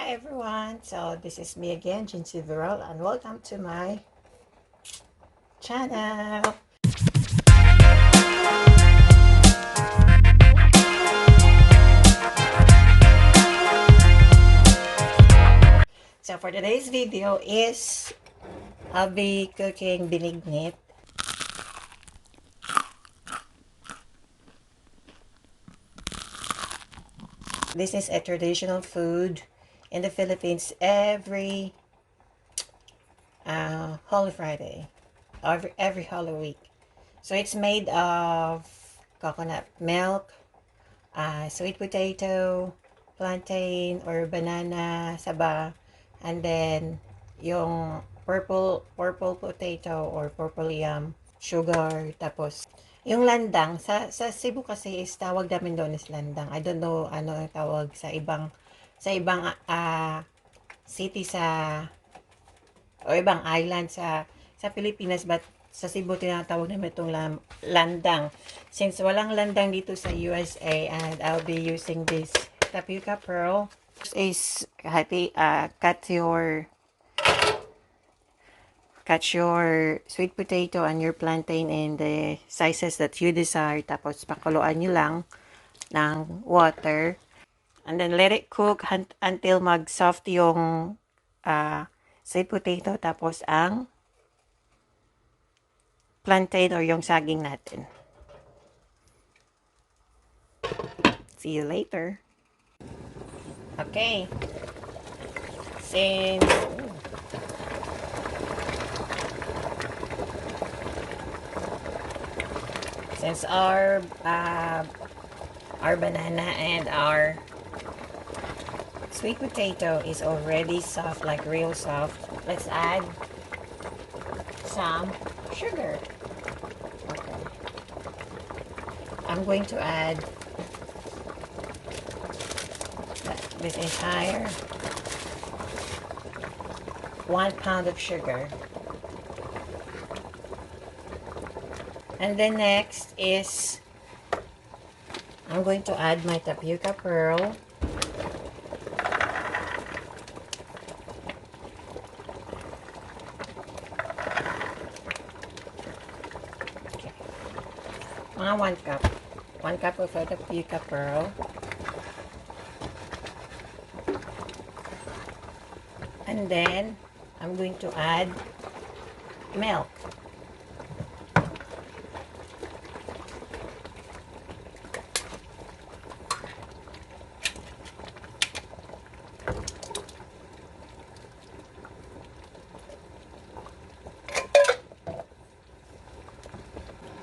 Hi everyone, so this is me again, Jeansy Veral, and welcome to my channel. So for today's video is I'll be cooking BINIGNIT. This is a traditional food in the Philippines every Holy Friday, every Holy Week. So it's made of coconut milk, sweet potato, plantain or banana, saba, and then yung purple potato or purple yam, sugar, tapos yung landang sa Cebu kasi is tawag namin doon is landang. I don't know ano ang tawag sa ibang city o ibang island sa Pilipinas, but sa Cebu tinatawag namin itong landang. Since walang landang dito sa USA, and I'll be using this tapioca pearl. First is cut your sweet potato and your plantain in the sizes that you desire. Tapos pakuluan nyo lang ng water. And then let it cook until mag-soft yung sweet potato. Tapos ang plantain or yung saging natin. See you later. Okay. Since our banana and our sweet potato is already soft, like real soft, let's add some sugar. Okay. I'm going to add this entire 1 pound of sugar. And then next is I'm going to add my tapioca pearl. Okay. Mga 1 cup. 1 cup of tapioca pearl. And then I'm going to add milk.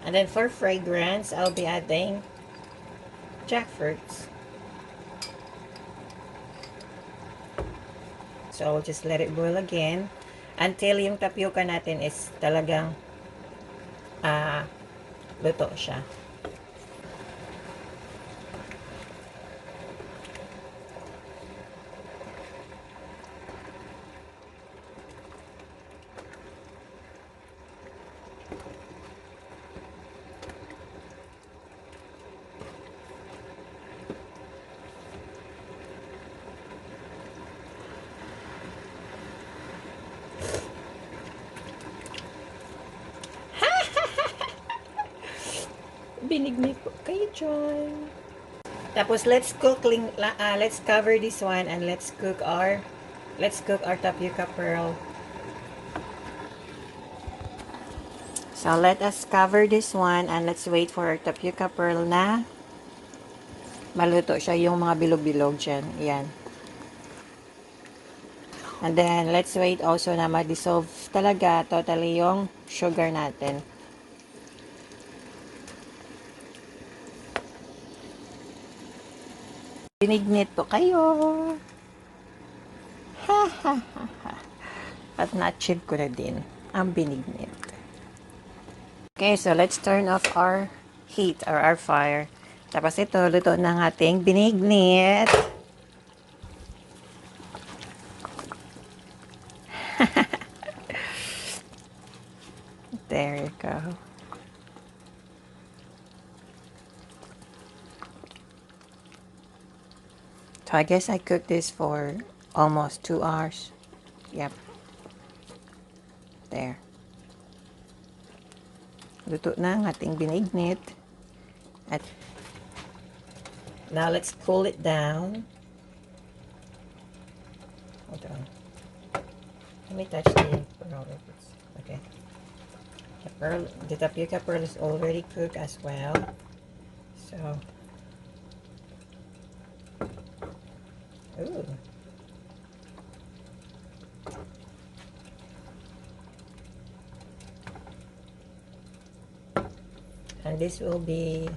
And then for fragrance, I'll be adding jackfruits. So I'll just let it boil again until yung tapioca natin is talagang luto siya. Binignit po kayo dyan. Tapos let's cover this one and let's cook our tapioca pearl. So let us cover this one and let's wait for our tapioca pearl na maluto siya, yung mga bilog-bilog dyan. Yan. And then let's wait also na ma-dissolve talaga totally yung sugar natin. Binignit po kayo. Ha ha ha ha. At na-achieve ko na din ang binignit. Okay, so let's turn off our heat or our fire. Tapos ito, luto ng ating binignit. There you go. So I guess I cooked this for almost 2 hours. Yep. There. Luto na ang ating binignit. At now let's cool it down. Hold on. Let me touch the pearl. Okay. The tapioca pearl is already cooked as well. So, ooh. And this will be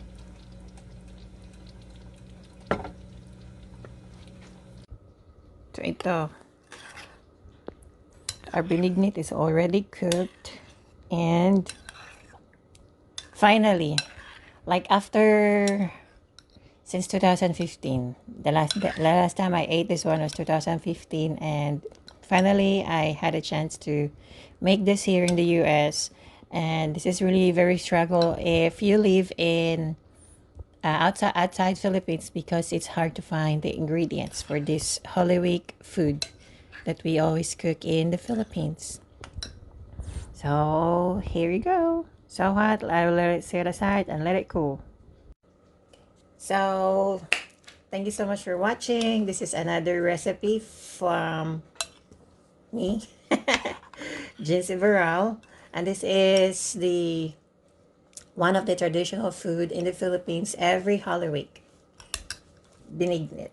so ito. Our binignit is already cooked, and finally, like after since 2015, the last time I ate this one was 2015, and finally I had a chance to make this here in the US. And this is really very struggle if you live in outside Philippines, because it's hard to find the ingredients for this Holy Week food that we always cook in the Philippines. So here you go. So hot, I will let it sit aside and let it cool. So thank you so much for watching. This is another recipe from me, Jeansy Veral, and this is the one of the traditional food in the Philippines every Holy Week, BINIGNIT.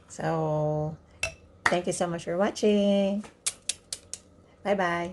So thank you so much for watching. Bye bye.